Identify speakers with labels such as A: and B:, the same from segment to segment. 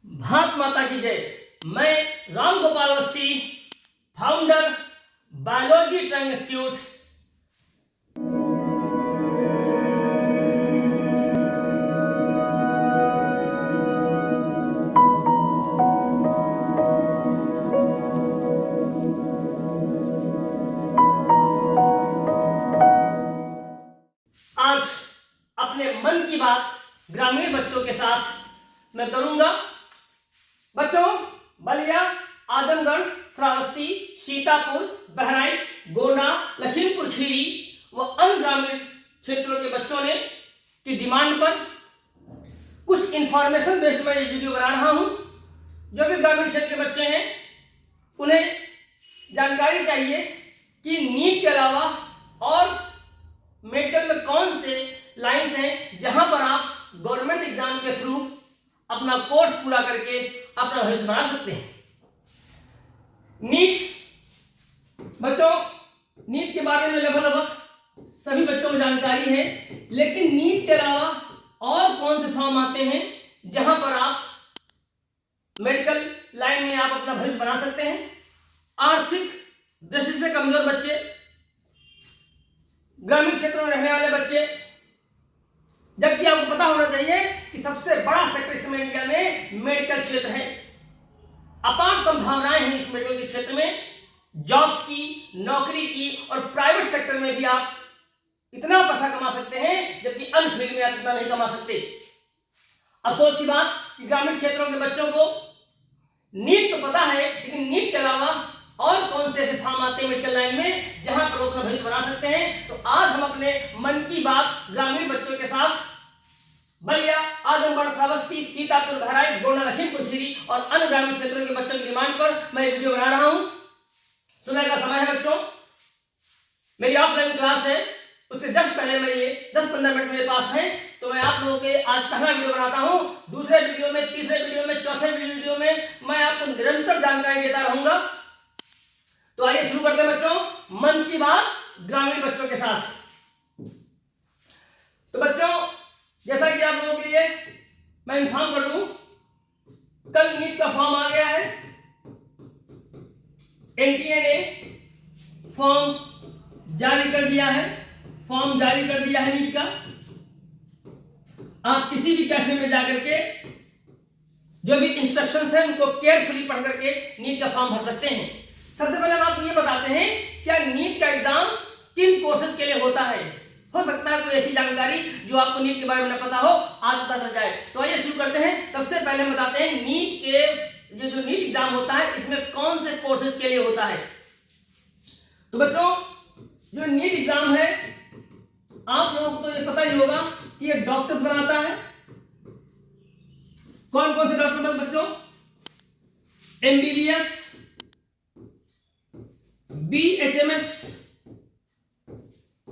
A: भारत माता की जय। मैं Ram Gopal Awasthi, founder biology training institute. आज अपने मन की बात ग्रामीण बच्चों के साथ मैं करूंगा। बच्चों, बलिया, आजमगढ़, श्रावस्ती, सीतापुर, बहराइच, गोंडा, लखीमपुर खीरी व अन्य ग्रामीण क्षेत्रों के बच्चों ने की डिमांड पर कुछ इंफॉर्मेशन बेस्ड में ये वीडियो बना रहा हूं। जो भी ग्रामीण क्षेत्र के बच्चे हैं उन्हें जानकारी चाहिए कि नीट के अलावा और मेडिकल में कौन से लाइंस हैं जहां पर आप गवर्नमेंट एग्जाम के थ्रू अपना कोर्स पूरा करके अपना भविष्य बना सकते हैं। नीट बच्चों, नीट के बारे में लगभग सभी बच्चों को जानकारी है, लेकिन नीट के अलावा और कौन से फॉर्म आते हैं जहां पर आप मेडिकल लाइन में आप अपना भविष्य बना सकते हैं। आर्थिक दृष्टि से कमजोर बच्चे, ग्रामीण क्षेत्रों में रहने वाले बच्चे, जबकि आपको पता होना चाहिए कि सबसे बड़ा सेक्टर इसमें इंडिया में मेडिकल क्षेत्र है। अपार संभावनाएं हैं इस मेडिकल के क्षेत्र में, जॉब्स की, नौकरी की, और प्राइवेट सेक्टर में भी आप इतना पैसा कमा सकते हैं जबकि अन्य फील्ड में आप इतना नहीं कमा सकते। अफसोस की बात कि ग्रामीण क्षेत्रों के बच्चों को नीट तो पता है, लेकिन नीट के अलावा और कौन से ऐसे फॉर्म आते हैं मेडिकल लाइन में जहां पर अपना भविष्य बना सकते हैं। तो आज हम अपने मन की बात ग्रामीण बच्चों के साथ बलिया, आजमगढ़, श्रावस्ती, सीतापुर, बहराइच, गोंडा, लखीमपुर खीरी और अन्य ग्रामीण क्षेत्रों के बच्चों की डिमांड पर मैं वीडियो बना रहा हूं। सुबह का समय है बच्चों, मेरी ऑफलाइन क्लास है, उससे जस्ट पहले मैं ये 10-15 मिनट मेरे पास है, तो मैं आप लोगों के आज पहला वीडियो बनाता हूं। दूसरे वीडियो में, तीसरे वीडियो में, चौथे वीडियो में मैं आपको निरंतर जानकारी देता रहूंगा। तो आइए शुरू करते हैं बच्चों, मन की बात ग्रामीण बच्चों के साथ। तो बच्चों, जैसा कि आप लोगों के लिए मैं इन्फॉर्म कर दूं, कल नीट का फॉर्म आ गया है। एनटीए ने फॉर्म जारी कर दिया है, फॉर्म जारी कर दिया है नीट का। आप किसी भी कैफे में जाकर के जो भी इंस्ट्रक्शंस हैं उनको केयरफुली पढ़ करके नीट का फॉर्म भर सकते हैं। सबसे पहले हम आपको ये बताते हैं क्या नीट का एग्जाम किन कोर्सेज के लिए होता है। हो सकता है कोई ऐसी जानकारी जो आपको नीट के बारे में न पता हो, आज पता चल जाए। तो आइए शुरू करते हैं। सबसे पहले हम बताते हैं नीट के जो नीट एग्जाम होता है इसमें कौन से कोर्सेज के लिए होता है। तो बच्चों, जो नीट एग्जाम है आप लोगों को तो ये पता ही होगा कि ये डॉक्टर्स बनाता है। कौन कौन से डॉक्टर बच्चों? एमबीबीएस, बीएचएमएस,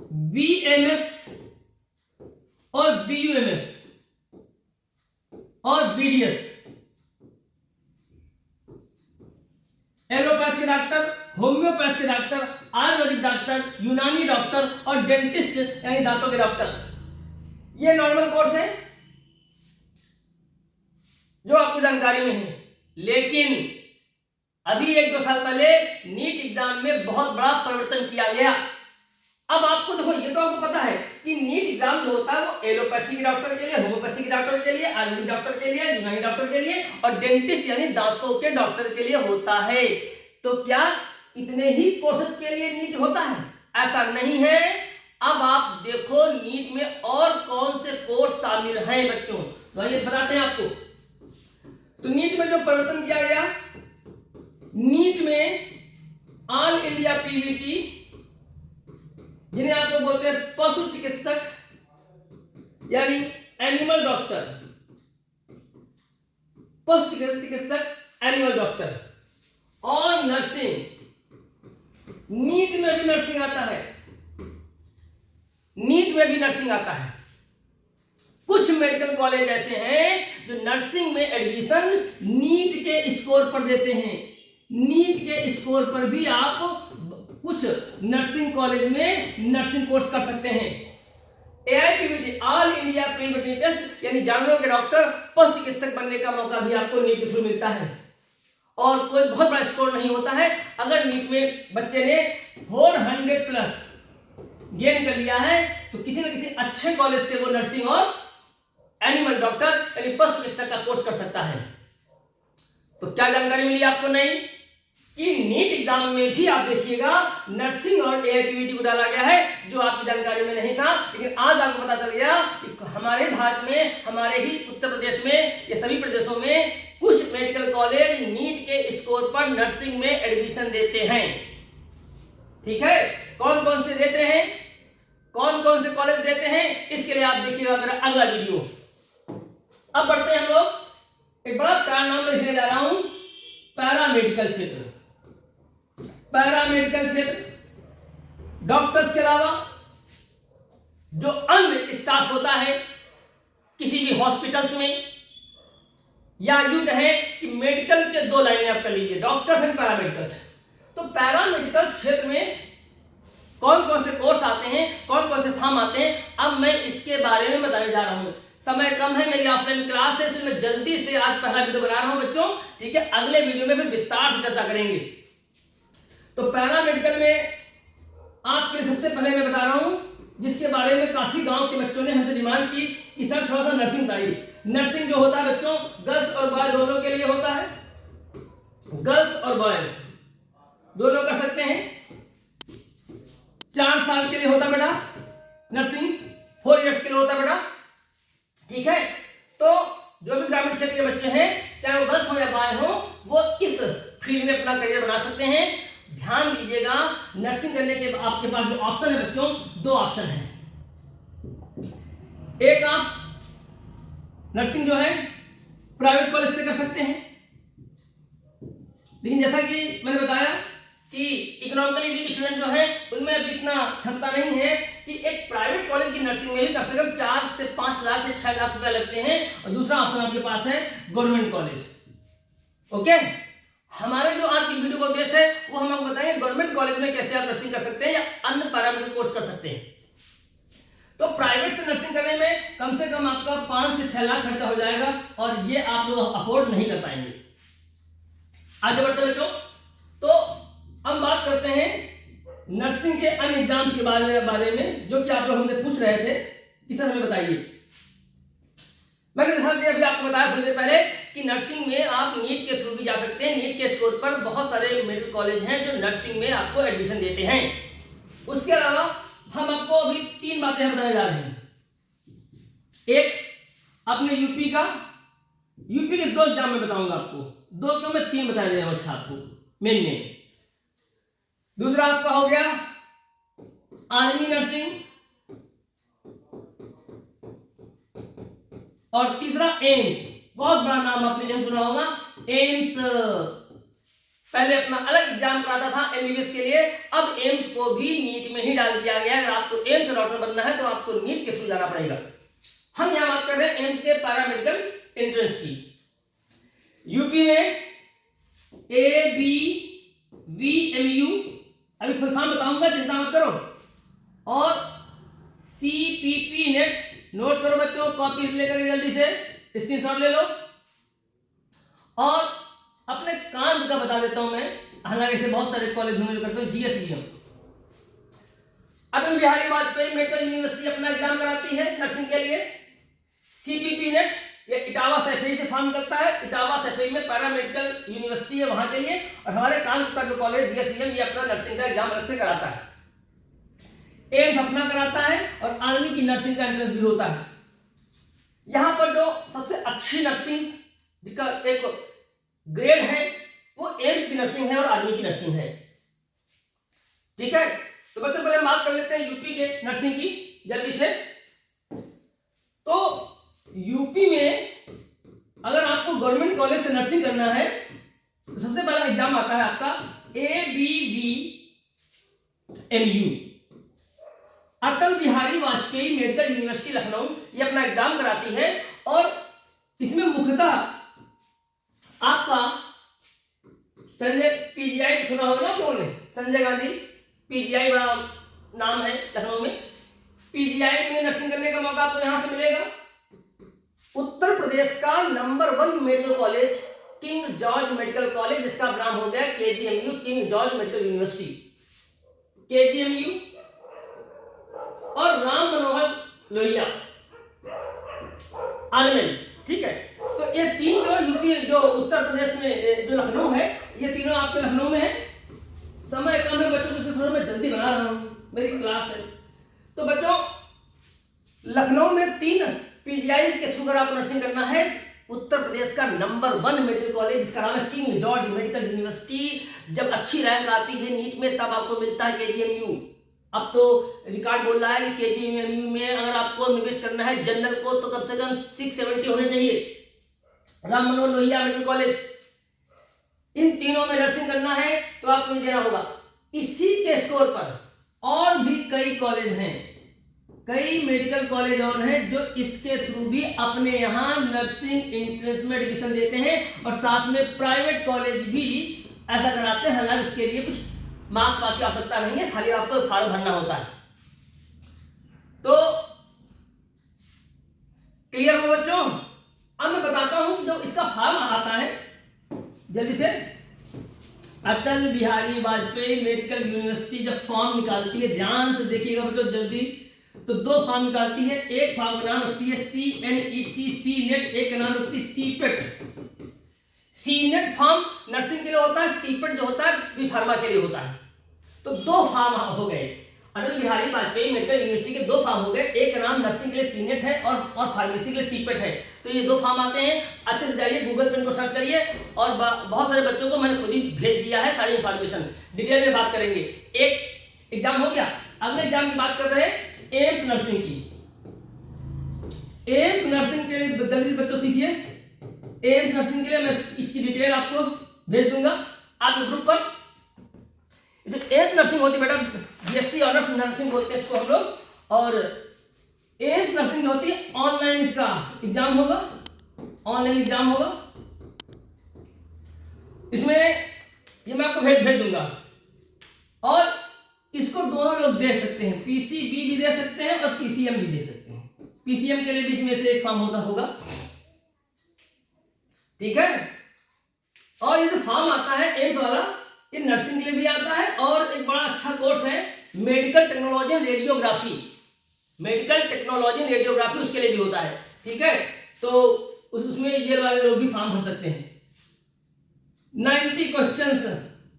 A: बीएमएस और बीयूएमएस और बीडीएस। एलोपैथ के डॉक्टर, होम्योपैथ के डॉक्टर, आयुर्वेदिक डॉक्टर, यूनानी डॉक्टर और डेंटिस्ट यानी दांतों के डॉक्टर। ये नॉर्मल कोर्स है जो आपको जानकारी में है, लेकिन अभी 1-2 साल पहले नीट एग्जाम में बहुत बड़ा परिवर्तन किया गया। अब आपको देखो, ये तो आपको पता है कि नीट एग्जाम जो होता है वो एलोपैथी के डॉक्टर के लिए, होम्योपैथी के डॉक्टर के लिए, आयुर्वेदिक डॉक्टर के लिए, यूनानी डॉक्टर के लिए और डेंटिस्ट यानी दांतों के डॉक्टर के लिए होता है। तो क्या इतने ही कोर्सेज के लिए नीट होता है? ऐसा नहीं है। अब आप देखो नीट में और कौन से कोर्स शामिल हैं बच्चों, तो ये बताते हैं आपको। तो नीट में जो परिवर्तन किया गया, नीट में ऑल इंडिया पीवीटी, जिन्हें आप लोग बोलते हैं पशु चिकित्सक यानी एनिमल डॉक्टर, पशु चिकित्सक, एनिमल डॉक्टर और नर्सिंग। नीट में भी नर्सिंग आता है, नीट में भी नर्सिंग आता है। कुछ मेडिकल कॉलेज ऐसे हैं जो नर्सिंग में एडमिशन नीट के स्कोर पर देते हैं। नीट के स्कोर पर भी आप कुछ नर्सिंग कॉलेज में नर्सिंग कोर्स कर सकते हैं। AIPVT all India pre veterinary test, यानी जानवरों के डॉक्टर पशु चिकित्सक बनने का मौका भी आपको नीट के थ्रू मिलता है। और कोई बहुत बड़ा स्कोर नहीं होता है। अगर नीट में बच्चे ने 400 प्लस गेन कर लिया है तो किसी न किसी अच्छे कॉलेज से वो नर्सिंग और एनिमल डॉक्टर यानी पशु चिकित्सक का कोर्स कर सकता है। तो क्या जानकारी मिली आपको नहीं कि नीट एग्जाम में भी आप देखिएगा नर्सिंग और AIPVT को डाला गया है, जो आपकी जानकारी में नहीं था, लेकिन आज आपको पता चल गया कि हमारे भारत में, हमारे ही उत्तर प्रदेश में, ये सभी प्रदेशों में कुछ मेडिकल कॉलेज नीट के स्कोर पर नर्सिंग में एडमिशन देते हैं। ठीक है, कौन कौन से देते हैं, कौन कौन से कॉलेज देते हैं, इसके लिए आप देखिएगा मेरा अगला वीडियो। अब बढ़ते हैं हम लोग, एक बड़ा प्यारा नाम लिखने जा रहा हूं, पैरामेडिकल क्षेत्र। पैरामेडिकल क्षेत्र डॉक्टर्स के अलावा जो अन्य स्टाफ होता है किसी भी हॉस्पिटल्स में, या यूं कहें कि मेडिकल के दो लाइनें आप कर लीजिए, डॉक्टर्स एंड पैरामेडिकल्स। तो पैरामेडिकल क्षेत्र में कौन कौन से कोर्स आते हैं, कौन कौन से फॉर्म आते हैं, अब मैं इसके बारे में बताने जा रहा हूं। समय कम है, मेरी ऑफलाइन क्लास है, इसलिए मैं जल्दी से आज पहला वीडियो बना रहा हूं बच्चों। ठीक है, अगले वीडियो में फिर विस्तार से चर्चा करेंगे। तो पैरामेडिकल में आपके लिए सबसे पहले मैं बता रहा हूं, जिसके बारे में काफी गांव के बच्चों ने हमसे डिमांड की कि सर थोड़ा सा नर्सिंग बताइए। नर्सिंग जो होता है बच्चों, गर्ल्स और बॉयज दोनों के लिए होता है। गर्ल्स और बॉयज दोनों कर सकते हैं। 4 साल के लिए होता बेटा नर्सिंग, 4 इयर्स के लिए होता बेटा। ठीक है, तो जो भी ग्रामीण क्षेत्र के बच्चे हैं, चाहे वो गर्ल्स हो या बॉय हो, वो इस फील्ड में अपना करियर बना सकते हैं। ध्यान दीजिएगा, नर्सिंग करने के आपके पास जो ऑप्शन है बच्चों, 2 ऑप्शन है। एक, आप नर्सिंग जो है प्राइवेट कॉलेज से कर सकते हैं, लेकिन जैसा कि मैंने बताया कि इकोनॉमिकली वीक स्टूडेंट जो है उनमें अभी इतना क्षमता नहीं है कि एक प्राइवेट कॉलेज की नर्सिंग में भी कम से कम 4 से 5 लाख से 6 लाख रुपए लगते हैं। और दूसरा ऑप्शन आपके पास है गवर्नमेंट कॉलेज। ओके, हमारे जो आज की वीडियो का उद्देश्य है वो हम आपको बताएंगे गवर्नमेंट कॉलेज में कैसे आप नर्सिंग कर सकते हैं या अन्य पैरामेडिकल कोर्स कर सकते हैं। तो प्राइवेट से नर्सिंग करने में कम से कम आपका 5 से 6 लाख खर्चा हो जाएगा और ये आप लोग अफोर्ड नहीं कर पाएंगे। आगे बढ़ते बच्चों, तो हम बात करते हैं नर्सिंग के अन्य एग्जाम्स के बारे में, जो कि आप लोग हमसे पूछ रहे थे कि सर हमें बताइए। मैंने जैसा कि अभी आपको बताया थोड़ी देर पहले कि नर्सिंग में आप नीट के थ्रू भी जा सकते हैं। नीट के स्कोर पर बहुत सारे मेडिकल कॉलेज हैं जो नर्सिंग में आपको एडमिशन देते हैं। उसके अलावा हम आपको अभी 3 बातें बताने जा रहे हैं। एक, अपने यूपी के 2 एग्जाम में बताऊंगा आपको, 2 क्यों मैं 3 बता रहा हूं अच्छा आपको मेन में। दूसरा आपका हो गया आर्मी नर्सिंग, और तीसरा एम्स। बहुत बड़ा नाम आपने एम्स सुना होगा। एम्स पहले अपना अलग एग्जाम कराता था MBBS के लिए, अब एम्स को भी नीट में ही डाल दिया गया है। अगर आपको एम्स डॉक्टर बनना है तो आपको नीट के थ्रू जाना पड़ेगा। हम यहां बात कर रहे हैं एम्स के पैरामेडिकल एंट्रेंस की। यूपी में ABVMU, अभी फुल फॉर्म बताऊंगा, चिंता मत करो। और CPP नेट, नोट करो बच्चों, कॉपी लेकर जल्दी से स्क्रीनशॉट ले लो। और अपने कांड का बता देता हूं मैं, हालांकि ऐसे बहुत सारे कॉलेज होंगे जो करते हैं। GSVM, अटल बिहारी वाजपेयी मेडिकल यूनिवर्सिटी अपना एग्जाम कराती है नर्सिंग के लिए। CPP नेट ये इटावा सैफई से फॉर्म करता है। इटावा सैफई में पैरामेडिकल यूनिवर्सिटी है वहां के लिए। और हमारे कानपुर का जो कॉलेज GSVM ये अपना नर्सिंग का एग्जाम अलग से कराता है। एम्स अपना कराता है और आर्मी की नर्सिंग का एंट्रेंस भी होता है। यहां पर जो सबसे अच्छी नर्सिंग जिसका एक ग्रेड है वो एम्स की नर्सिंग है और आर्मी की नर्सिंग है। ठीक है, तो बच्चों पहले बात कर लेते हैं यूपी के नर्सिंग की जल्दी से। तो यूपी में अगर आपको गवर्नमेंट कॉलेज से नर्सिंग करना है तो सबसे पहला एग्जाम आता है आपका ABVMU, अटल बिहारी वाजपेयी मेडिकल यूनिवर्सिटी लखनऊ। ये अपना एग्जाम कराती है और इसमें मुख्यतः आपका संजय PGI सुना होगा ना आप लोगों ने, संजय गांधी PGI बड़ा नाम है लखनऊ में। पीजीआई में नर्सिंग करने का मौका आपको यहां से मिलेगा। उत्तर प्रदेश का number 1 medical college king George medical college, जिसका नाम हो गया KGMU, king George medical university, KGMU, और राम मनोहर लोहिया आनंद। ठीक है, तो ये तीन जो यूपी जो उत्तर प्रदेश में जो लखनऊ है, ये तीनों आपके लखनऊ में है। समय कम है बच्चों, तो थोड़ा मैं जल्दी बना रहा हूं, मेरी क्लास है। तो बच्चों लखनऊ में 3 पीजीआई के थ्रू अगर आपको नर्सिंग करना है, उत्तर प्रदेश का नंबर 1 मेडिकल कॉलेज जिसका नाम है किंग जॉर्ज मेडिकल यूनिवर्सिटी। जब अच्छी रैंक आती है नीट में तब आपको मिलता है केजीएमयू। अब तो रिकॉर्ड बोल रहा है कि केजीएमयू में अगर आपको निवेश करना है जनरल को तो कम से कम 670 होने चाहिए। राम मनोहर लोहिया मेडिकल कॉलेज, इन तीनों में नर्सिंग करना है तो आपको देना होगा। इसी के स्कोर पर और भी कई कॉलेज हैं, कई मेडिकल कॉलेज और हैं जो इसके थ्रू भी अपने यहाँ नर्सिंग एंट्रेंस में एडमिशन देते हैं, और साथ में प्राइवेट कॉलेज भी ऐसा कराते हैं। हालांकि उसके लिए कुछ मार्क्स पास की आवश्यकता नहीं है, खाली आपको फॉर्म भरना होता है। तो क्लियर हो बच्चों? अब मैं बताता हूं जो इसका फॉर्म आता है जल्दी से। अटल बिहारी वाजपेयी मेडिकल यूनिवर्सिटी जब फॉर्म निकालती है, ध्यान से देखिएगा बच्चों जल्दी, तो 2 फॉर्म निकालती है। एक फॉर्म का नाम रखती है CNET सीनेट, एक का नाम रखती है सीपेट। सीनेट फॉर्म नर्सिंग के लिए होता है, सीपेट जो होता है बी फार्मा के लिए होता है। तो 2 फॉर्म हो गए, अटल बिहारी वाजपेयी मेडिकल यूनिवर्सिटी के 2 फॉर्म हो गए। एक का नाम नर्सिंग के लिए सीनेट है और फार्मेसी के लिए सीपेट है। तो ये 2 फॉर्म आते हैं, अच्छे से जाइए गूगल पे इनको सर्च करिए, और बहुत सारे बच्चों को मैंने खुद ही भेज दिया है सारी इंफॉर्मेशन। डिटेल में बात करेंगे। एक एग्जाम हो गया, अगले एग्जाम की बात कर रहे हैं एम्स नर्सिंग की। एम्स नर्सिंग के लिए जल्दी से बच्चों सीखिए। एम्स नर्सिंग के लिए मैं इसकी डिटेल आपको भेज दूंगा आपके ग्रुप पर। जो एम्स नर्सिंग होती है बेटा, बीएससी ऑनर्स नर्सिंग बोलते हैं इसको हम लोग, और एम्स नर्सिंग होती है ऑनलाइन, इसका एग्जाम होगा, ऑनलाइन एग्जाम होगा। इसमें ये मैं आपको भेज दूंगा, और इसको दोनों लोग दे सकते हैं, पीसीबी भी दे सकते हैं और पीसीएम भी दे सकते हैं। पीसीएम के लिए भी इसमें से एक फॉर्म होता होगा, ठीक है। और ये जो फॉर्म आता है एम्स वाला, ये नर्सिंग के लिए भी आता है, और एक बड़ा अच्छा कोर्स है medical technology and radiography, medical technology and radiography उसके लिए भी होता है, ठीक है। तो उसमें ये वाले लोग भी फॉर्म भर सकते हैं। 90 क्वेश्चंस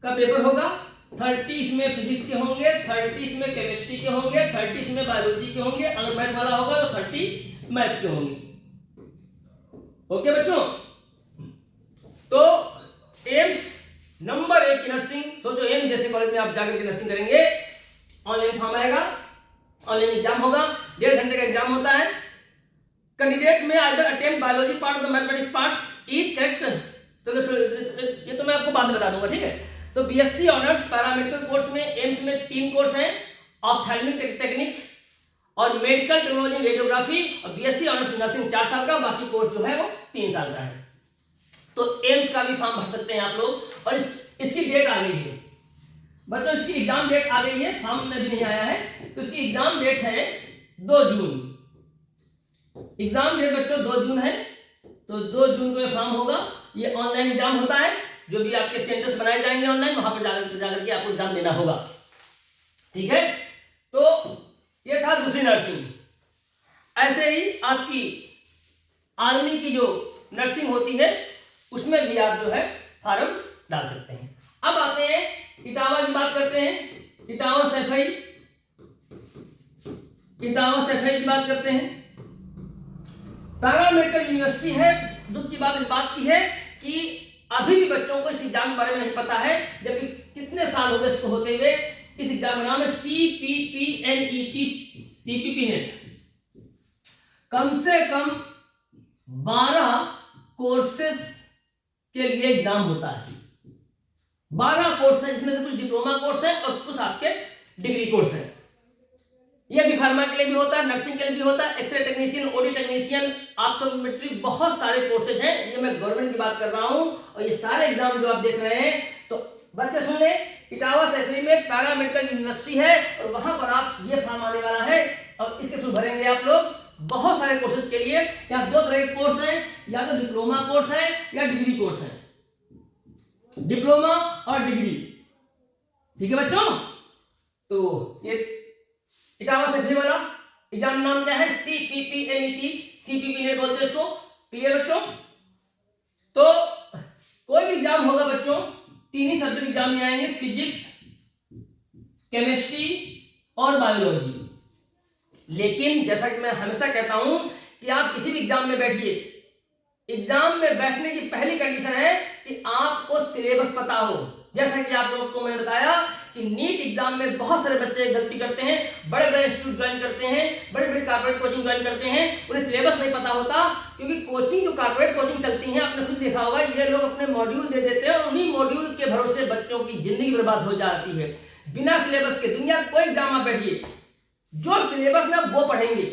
A: का पेपर होगा, 30 इसमें फिजिक्स के होंगे, 30 इसमें केमिस्ट्री के होंगे, 30 इसमें बायोलॉजी के होंगे, अगर मैथ वाला होगा तो 30 मैथ के होंगे। ओके बच्चों, तो एम्स नंबर 1 की नर्सिंग, सोचो एम्स जैसे कॉलेज में आप जाकर के नर्सिंग करेंगे, ऑनलाइन फॉर्म आएगा, ऑनलाइन एग्जाम होगा, 1.5 घंटे का एग्जाम होता है। कैंडिडेट में either attempt biology part of the mathematics part is correct. चलो ये तो मैं आपको बाद में बता दूंगा, ठीक है। तो बीएससी ऑनर्स पैरामेडिकल कोर्स में एम्स में 3 कोर्स हैं, ऑप्थेल्मिक टेक्निक्स और मेडिकल टेक्नोलॉजी रेडियोग्राफी, और बीएससी ऑनर्स नर्सिंग 4 साल का, बाकी कोर्स जो है वो 3 साल का है। तो एम्स का भी फॉर्म भर सकते हैं आप लोग, और इसकी डेट आ गई है बच्चों, इसकी एग्जाम डेट आ गई है, फॉर्म में भी नहीं आया है। तो इसकी एग्जाम डेट है 2 जून, एग्जाम डेट बच्चों 2 जून है। तो 2 जून को ये फॉर्म होगा, ये ऑनलाइन एग्जाम होता है, जो भी आपके सेंटर्स बनाए जाएंगे ऑनलाइन, वहां पर जाकर के आपको एग्जाम देना होगा, ठीक है। तो ये था दूसरी नर्सिंग। ऐसे ही आपकी आर्मी की जो नर्सिंग होती है उसमें भी आप जो है फॉर्म डाल सकते हैं। अब आते हैं इटावा की बात करते हैं, इटावा सैफई की बात करते हैं। पैरामेडिकल यूनिवर्सिटी है। दुख की बात इस बात की है कि अभी भी बच्चों को इस एग्जाम के बारे में नहीं पता है, जबकि कितने साल हो गए इसको होते हुए। इस एग्जाम का नाम है CPPNET, CPP नेट। कम से कम 12 कोर्सेस के लिए एग्जाम होता है, 12 कोर्स है, जिसमें से कुछ डिप्लोमा कोर्स है और कुछ आपके डिग्री कोर्स है। यह भी फार्मा के लिए भी होता है, नर्सिंग के लिए भी होता है, x ray technician, OD technician, optometry, बहुत सारे कोर्सेज हैं। ये मैं गवर्नमेंट की बात कर रहा हूं, और ये सारे एग्जाम जो आप देख रहे हैं, तो बच्चे सुन ले, इटावा सैफई में पैरामेडिकल यूनिवर्सिटी है, और वहां पर आप ये फॉर्म आने वाला है और इसके थ्रू भरेंगे आप लोग बहुत सारे कोर्सेज के लिए। यहाँ दो तरह के कोर्स हैं, या तो डिप्लोमा कोर्स है या डिग्री कोर्स है, डिप्लोमा और डिग्री। ठीक है बच्चों, तो ये इटावा से भी वाला एग्जाम नाम क्या है, CPPNET, CPP नेट बोलते हैं इसको। क्लियर बच्चों? तो कोई भी एग्जाम होगा बच्चों, तीन ही सब्जेक्ट एग्जाम में आएंगे, फिजिक्स, केमिस्ट्री और बायोलॉजी। लेकिन जैसा कि मैं हमेशा कहता हूं कि आप किसी भी एग्जाम में बैठिए, एग्जाम में बैठने की पहली कंडीशन है कि आपको सिलेबस पता हो। जैसा कि आप लोगों को मैंने बताया कि नीट एग्जाम में बहुत सारे बच्चे गलती करते हैं, बड़े बड़े इंस्टीट्यूट ज्वाइन करते हैं, बड़े बड़े कॉर्पोरेट कोचिंग ज्वाइन करते हैं, उन्हें सिलेबस नहीं पता होता। क्योंकि कोचिंग जो कॉर्पोरेट कोचिंग चलती है, आपने खुद देखा होगा, ये लोग अपने मॉड्यूल दे देते हैं और उन्हीं मॉड्यूल के भरोसे बच्चों की जिंदगी बर्बाद हो जाती है। बिना सिलेबस के दुनिया कोई एग्जाम आप बैठिए, जो सिलेबस में वो पढ़ेंगे,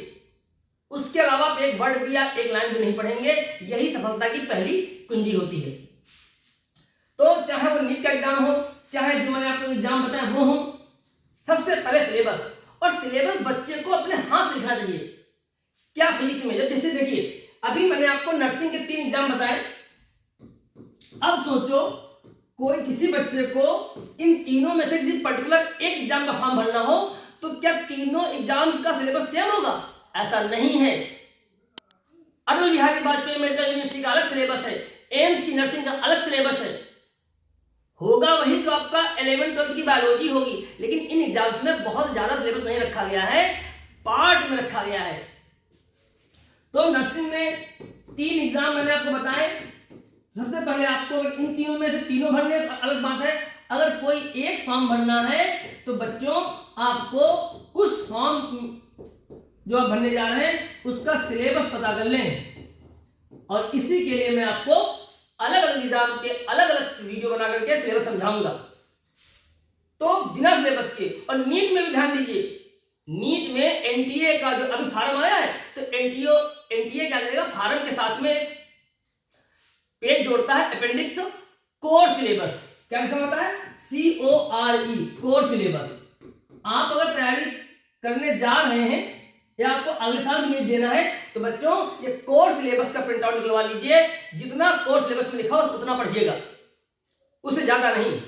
A: उसके अलावा आप एक वर्ड भी या एक लाइन भी नहीं पढ़ेंगे। यही सफलता की पहली कुंजी होती है। तो चाहे वो नीट का एग्जाम हो, चाहे जो मैंने आपको एग्जाम बताया वो हो, सबसे पहले सिलेबस, और सिलेबस बच्चे को अपने हाथ से लिखना चाहिए। क्या फिजिक्स में, जैसे देखिए अभी मैंने आपको नर्सिंग के 3 एग्जाम बताए। अब सोचो कोई किसी बच्चे को इन तीनों में से किसी पर्टिकुलर एक एग्जाम का फॉर्म भरना हो, तो क्या तीनों एग्जाम्स का सिलेबस सेम होगा? ऐसा नहीं है। अटल बिहारी वाजपेयी मेडिकल यूनिवर्सिटी का अलग सिलेबस है, एम्स की नर्सिंग का अलग सिलेबस है। होगा वही जो आपका 11th-12th की बायोलॉजी होगी, लेकिन इन एग्जाम्स में बहुत ज्यादा सिलेबस नहीं रखा गया है, पार्ट में रखा गया है। तो नर्सिंग में 3 एग्जाम मैंने आपको बताए। सबसे पहले आपको इन तीनों में से तीनों भरने, अलग बात है अगर कोई एक फॉर्म भरना है तो बच्चों आपको उस फॉर्म जो आप भरने जा रहे हैं उसका सिलेबस पता कर लें। और इसी के लिए मैं आपको अलग अलग एग्जाम के अलग अलग वीडियो बना करके सिलेबस समझाऊंगा। तो बिना सिलेबस के, और नीट में भी ध्यान दीजिए, नीट में एनटीए का जो अभी फार्म आया है, तो एनटीए क्या करेगा, फार्म के साथ में पेज जोड़ता है अपेंडिक्स कोर सिलेबस। क्या लिखा होता है? CORE, core syllabus. आप अगर तैयारी करने जा रहे हैं या आपको अगले साल नीट देना है, तो बच्चों ये कोर सिलेबस का प्रिंट आउट निकलवा लीजिए। जितना कोर सिलेबस में लिखा हो उतना पढ़िएगा, उससे ज्यादा नहीं।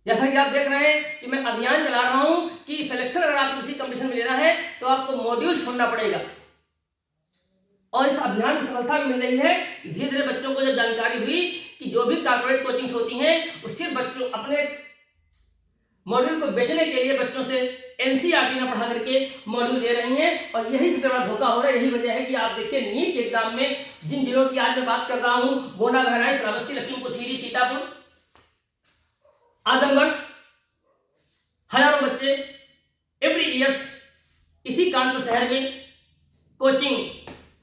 A: जैसा कि आप देख रहे हैं कि मैं अभियान चला रहा हूं कि सिलेक्शन अगर आपको किसी कंपटीशन में लेना है तो आपको मॉड्यूल छोड़ना पड़ेगा। और इस अभियान की सफलता भी मिल रही है। धीरे धीरे बच्चों को जब जानकारी हुई कि जो भी कॉर्पोरेट कोचिंग्स होती हैं वो सिर्फ बच्चों अपने मॉड्यूल को बेचने के लिए बच्चों से एनसीईआरटी ना पढ़ा करके मॉड्यूल दे रही हैं, और यही सबसे बड़ा धोखा हो रहा है। यही वजह है कि आप देखिए नीट के एग्जाम में जिन जिलों की आज मैं बात कर रहा हूं, गोंडा, बहराइच, श्रावस्ती, लखीमपुर खीरी, सीतापुर, आजमगढ़, हजारों बच्चे एवरी ईयर्स इसी कानपुर शहर में कोचिंग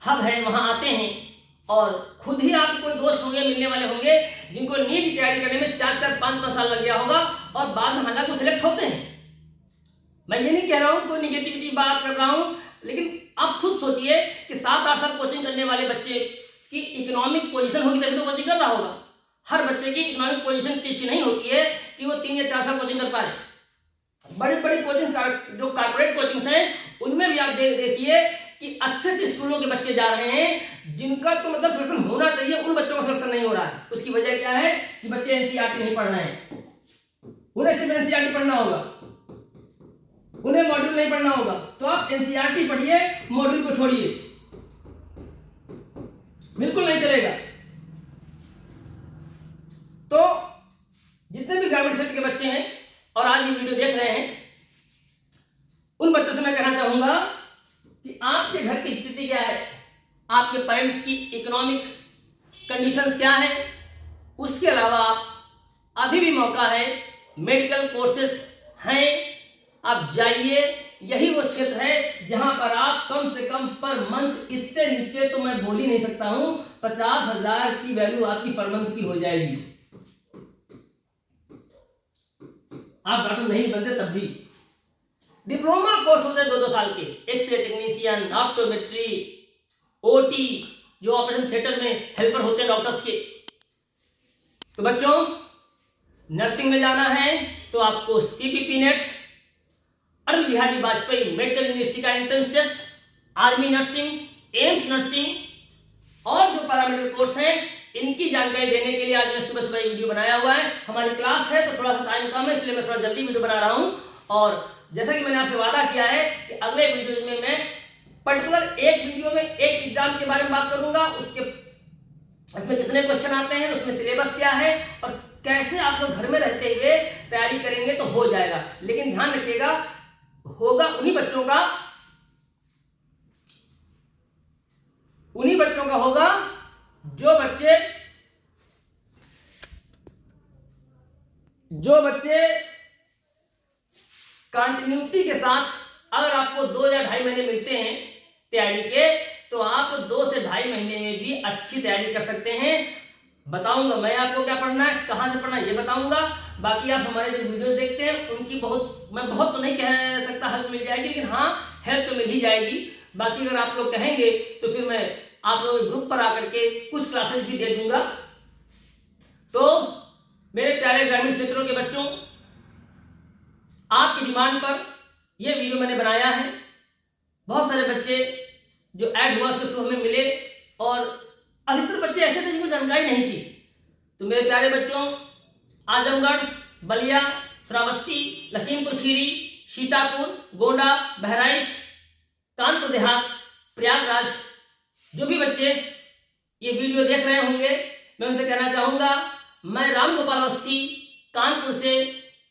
A: हब है, वहां आते हैं। और खुद ही आपके कोई दोस्त होंगे, मिलने वाले होंगे, जिनको नीट की तैयारी करने में 4-4, 5-5 साल लग गया होगा, और बाद में हालांकि वो सिलेक्ट होते हैं। मैं ये नहीं कह रहा हूं, कोई निगेटिविटी बात कर रहा हूं, लेकिन आप खुद सोचिए कि 7-8 साल कोचिंग करने वाले बच्चे की इकोनॉमिक पोजीशन होगी तभी तो कोचिंग कर रहा होगा। हर बच्चे की इकोनॉमिक पोजीशन इतनी अच्छी नहीं होती है कि वो 3 या 4 साल कोचिंग कर पाए। बड़ी बड़ी कोचिंग जो कॉर्पोरेट कोचिंग्स हैं उनमें भी आप देखिए कि अच्छे अच्छे स्कूलों के बच्चे जा रहे हैं, जिनका तो मतलब सिलेक्शन होना चाहिए, उन बच्चों का सिलेक्शन नहीं हो रहा है। उसकी वजह क्या है कि बच्चे एनसीईआरटी नहीं पढ़ रहे हैं। उन्हें सिर्फ एनसीईआरटी पढ़ना होगा, उन्हें मॉड्यूल नहीं पढ़ना होगा। तो आप एनसीईआरटी पढ़िए, मॉड्यूल को छोड़िए, बिल्कुल नहीं चलेगा। तो जितने भी ग्रामीण क्षेत्र के बच्चे हैं और आज ये वीडियो देख रहे हैं, उन बच्चों से मैं कहना चाहूंगा कि आपके घर की स्थिति क्या है, आपके पेरेंट्स की इकोनॉमिक कंडीशंस क्या है। उसके अलावा आप अभी भी मौका है, मेडिकल कोर्सेज हैं, आप जाइए। यही वो क्षेत्र है जहां पर आप कम से कम पर मंथ, इससे नीचे तो मैं बोल ही नहीं सकता हूं, 50,000 की वैल्यू आपकी पर मंथ की हो जाएगी। आप डॉक्टर नहीं बनते तब भी। डिप्लोमा कोर्स होते हैं 2-2 साल के, एक्सरे टेक्नीशियन, ऑप्टोमेट्री, ओटी, जो ऑपरेशन थिएटर में हेल्पर होते हैं डॉक्टर्स के। तो बच्चों नर्सिंग में जाना है तो आपको CPP net Atal Bihari Vajpayee medical university का entrance test, army nursing, AIIMS nursing और जो पैरामेडिकल कोर्स हैं इनकी जानकारी देने के लिए आज मैं सुबह सुबह वीडियो बनाया हुआ है। हमारी क्लास है तो थोड़ा सा टाइम कम है, इसलिए मैं थोड़ा जल्दी वीडियो बना रहा हूं। और जैसा कि मैंने आपसे वादा किया है कि अगले वीडियो में मैं पर्टिकुलर एक वीडियो में एक एग्जाम के बारे में बात करूंगा, उसमें कितने क्वेश्चन आते हैं, उसमें सिलेबस क्या है और कैसे आप लोग घर में रहते हुए तैयारी करेंगे तो हो जाएगा। लेकिन ध्यान रखिएगा, होगा उन्हीं बच्चों का होगा जो बच्चे कंटिन्यूटी के साथ, अगर आपको 2 या 2.5 महीने मिलते हैं तैयारी के, तो आप 2 से 2.5 महीने में भी अच्छी तैयारी कर सकते हैं। बताऊंगा मैं आपको क्या पढ़ना है, कहां से पढ़ना है, ये बताऊंगा। बाकी आप हमारे जो वीडियो देखते हैं उनकी मैं बहुत तो नहीं कह सकता हेल्प मिल जाएगी, लेकिन हाँ हेल्प तो मिल ही जाएगी। बाकी अगर आप लोग कहेंगे तो फिर मैं आप लोगों के ग्रुप पर आकर के कुछ क्लासेस भी दे दूंगा। तो मेरे प्यारे ग्रामीण क्षेत्रों के बच्चों, आपकी डिमांड पर यह वीडियो मैंने बनाया है। बहुत सारे बच्चे जो ऐड हुआ उसके थ्रू हमें मिले और अधिकतर बच्चे ऐसे थे जिनको जानकारी नहीं थी। तो मेरे प्यारे बच्चों, आजमगढ़, बलिया, श्रावस्ती, लखीमपुर खीरी, सीतापुर, गोंडा, बहराइच, कानपुर देहात, प्रयागराज, जो भी बच्चे ये वीडियो देख रहे होंगे, मैं उनसे कहना चाहूँगा, मैं राम गोपाल अवस्थी कानपुर से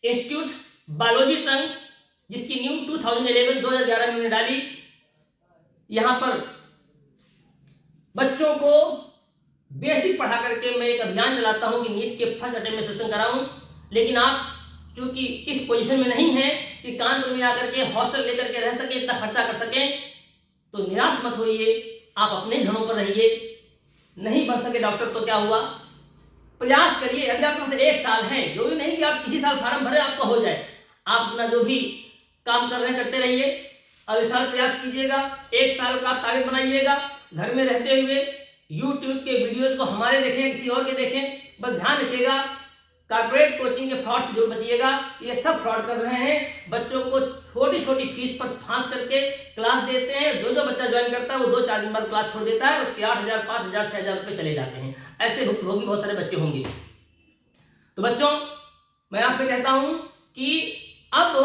A: इंस्टीट्यूट बायोलॉजी ट्रंक, जिसकी न्यू 2011 में मैंने डाली, यहाँ पर बच्चों को बेसिक पढ़ा करके मैं एक अभियान चलाता हूँ कि नीट के फर्स्ट अटेम्प्ट में सेशन कराऊँ। लेकिन आप चूंकि इस पोजीशन में नहीं है कि कानपुर में आकर के हॉस्टल लेकर के रह सके, इतना खर्चा कर सकें, तो निराश मत होइए, आप अपने घरों पर रहिए। नहीं बन सके डॉक्टर तो क्या हुआ, प्रयास करिए। अभी आपके पास 1 साल है, जो भी नहीं कि आप किसी साल फार्म भरे आपका हो जाए। आप अपना जो भी काम कर रहे हैं करते रहिए, अब इस साल प्रयास कीजिएगा, 1 साल का टारगेट बनाइएगा। घर में रहते हुए यूट्यूब के वीडियोस को हमारे देखें, किसी और के देखें। बस ध्यान रखिएगा, कॉर्पोरेट कोचिंग के फ्रॉड से दूर बचिएगा। ये सब फ्रॉड कर रहे हैं, बच्चों को छोटी छोटी फीस पर फांस करके क्लास देते हैं। जो बच्चा ज्वाइन करता है वो 2-4 दिन बाद क्लास छोड़ देता है, उसके 8,000, 5,000, 6,000 रुपये चले जाते हैं। ऐसे भुक्तभोगी बहुत सारे बच्चे होंगे। तो बच्चों, मैं आपसे कहता हूं कि अब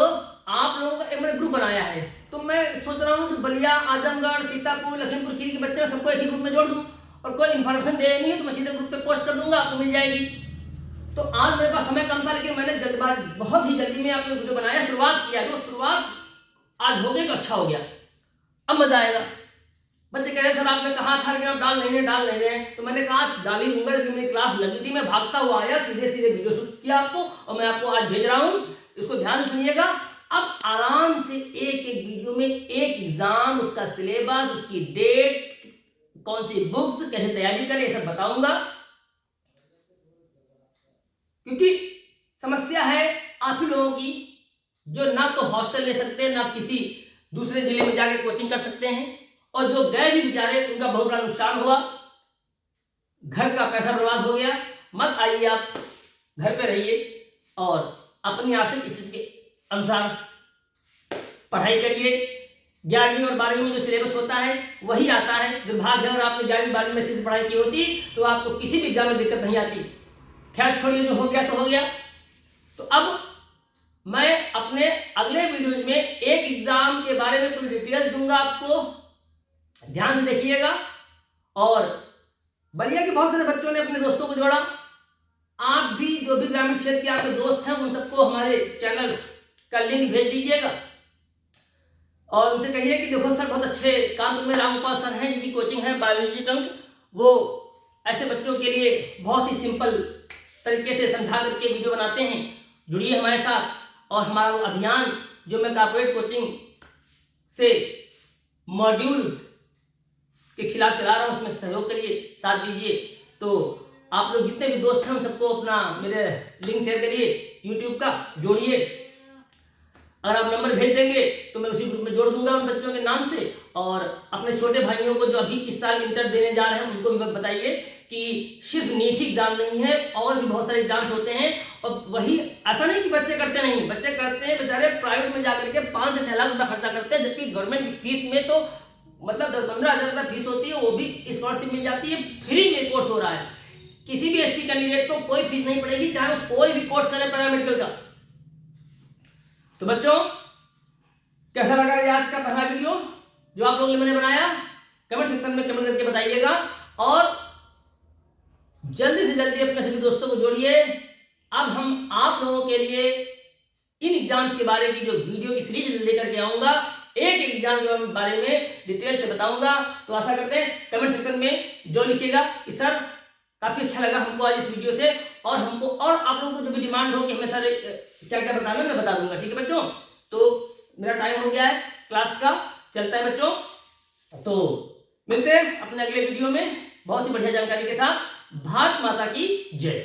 A: आप लोगों का एक मैंने ग्रुप बनाया है, तो मैं सोच रहा हूं कि बलिया, आजमगढ़, सीतापुर, लखीमपुर खीरी के बच्चे सबको एक ही ग्रुप में जोड़ दूं, और कोई इन्फॉर्मेशन दे नहीं है तो मैं सीधे ग्रुप पे पोस्ट कर दूंगा, आपको मिल जाएगी। तो आज मेरे पास समय कम था, लेकिन मैंने बहुत ही जल्दी में आपको वीडियो बनाया, शुरुआत किया। जो शुरुआत आज हो गई तो अच्छा हो गया, अब मजा आएगा। बच्चे कह रहे सर आपने कहा था कि आप डाल नहीं रहे, तो मैंने कहा डाल ही दूंगा, लेकिन मेरी क्लास लगी थी, मैं भागता हुआ आया, सीधे वीडियो शूट किया आपको, और मैं आपको आज भेज रहा हूं। इसको ध्यान से सुनिएगा। अब आराम से एक वीडियो में एक एग्जाम, उसका सिलेबस, उसकी डेट, कौन सी बुक्स, कैसे तैयारी करें, ये सब बताऊंगा। क्योंकि समस्या है आप ही लोगों की, जो ना तो हॉस्टल ले सकते हैं, ना किसी दूसरे जिले में जाके कोचिंग कर सकते हैं, और जो गए भी बेचारे उनका बहुत बड़ा नुकसान हुआ, घर का पैसा बर्बाद हो गया। मत आइए, आप घर पे रहिए और अपनी आर्थिक स्थिति के अनुसार पढ़ाई करिए। 11वीं और 12वीं में जो सिलेबस होता है वही आता है। दुर्भाग्य है, और आपने 11वीं 12वीं में अच्छे से पढ़ाई की होती तो आपको किसी भी एग्जाम में दिक्कत नहीं आती। खैर छोड़िए, जो हो गया तो हो गया। तो अब मैं अपने अगले वीडियोज में एक एग्जाम के बारे में पूरी डिटेल्स दूंगा आपको, ध्यान से देखिएगा। और बलिया के बहुत सारे बच्चों ने अपने दोस्तों को जोड़ा। आप भी जो भी ग्रामीण क्षेत्र के आपके दोस्त हैं उन सबको हमारे चैनल्स का लिंक भेज दीजिएगा, और उनसे कहिए कि देखो सर बहुत अच्छे कानपुर में रामगोपाल सर हैं जिनकी कोचिंग है बायोलॉजी ट्रंक, वो ऐसे बच्चों के लिए बहुत ही सिंपल तरीके से समझा करके वीडियो बनाते हैं। जुड़िए हमारे साथ, और हमारा वो अभियान जो मैं कॉर्पोरेट कोचिंग से मॉड्यूल के खिलाफ चला रहा हूँ, उसमें सहयोग करिए, साथ दीजिए। तो आप लोग जितने भी दोस्त हैं उन सबको अपना मेरे लिंक शेयर करिए, यूट्यूब का जोड़िए। अगर आप नंबर भेज देंगे तो मैं उसी ग्रुप में जोड़ दूंगा उन बच्चों के नाम से। और अपने छोटे भाइयों को जो अभी इस साल इंटर देने जा रहे हैं उनको भी बताइए कि सिर्फ नीट ही एग्जाम नहीं है, और भी बहुत सारे एग्जाम्स होते हैं। और वही ऐसा नहीं कि बच्चे करते नहीं, बच्चे करते हैं, बेचारे प्राइवेट में जाकर के 5 से 6 लाख रुपया खर्चा करते हैं, जबकि गवर्नमेंट की फीस में तो मतलब 10-15 हज़ार रुपया फीस होती है, वो भी स्कॉलरशिप मिल जाती है, फ्री में कोर्स हो रहा है। किसी भी एससी कैंडिडेट को कोई फीस नहीं पड़ेगी, चाहे वो कोई भी कोर्स करे पैरामेडिकल का। तो बच्चों, कैसा लगा ये आज का पहला वीडियो जो आप लोगों ने मैंने बनाया? कमेंट सेक्शन में कमेंट करके बताइएगा, और जल्दी से जल्दी अपने सभी दोस्तों को जोड़िए। अब हम आप लोगों के लिए इन एग्जाम्स के बारे में जो वीडियो की सीरीज लेकर के आऊंगा, एक एग्जाम के बारे में डिटेल से बताऊंगा। तो आशा करते हैं कमेंट सेक्शन में जो लिखिएगा कि सर काफी अच्छा लगा हमको आज इस वीडियो से, और हमको और आप लोगों को जो भी डिमांड हो कि हमें सर क्या क्या बताना है मैं बता दूंगा। ठीक है बच्चों, तो मेरा टाइम हो गया है क्लास का, चलता है बच्चों। तो मिलते हैं अपने अगले वीडियो में बहुत ही बढ़िया जानकारी के साथ। भारत माता की जय।